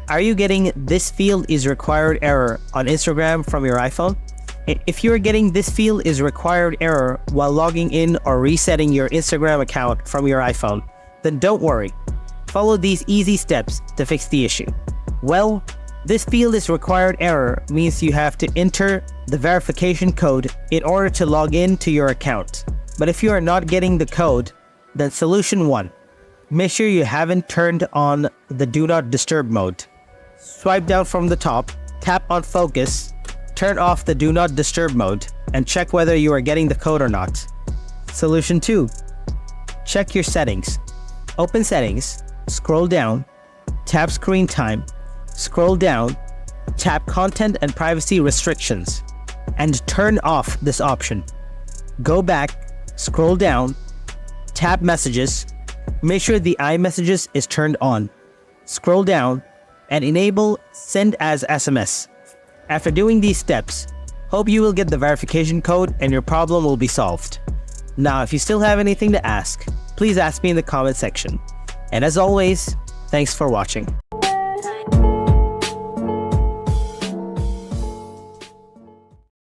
Are you getting "this field is required" error on Instagram from your iPhone? If you're getting "this field is required" error while logging in or resetting your Instagram account from your iPhone, then don't worry. Follow these easy steps to fix the issue. Well, "this field is required" error means you have to enter the verification code in order to log in to your account. But if you are not getting the code, then solution 1. Make sure you haven't turned on the Do Not Disturb mode. Swipe down from the top, tap on Focus, turn off the Do Not Disturb mode, and check whether you are getting the code or not. Solution 2. Check your settings. Open Settings, scroll down, tap Screen Time, scroll down, tap Content and Privacy Restrictions, and turn off this option. Go back, scroll down, tap Messages, make sure the iMessages is turned on. Scroll down and enable Send as SMS. After doing these steps, hope you will get the verification code and your problem will be solved. Now, if you still have anything to ask, please ask me in the comment section. And as always, thanks for watching.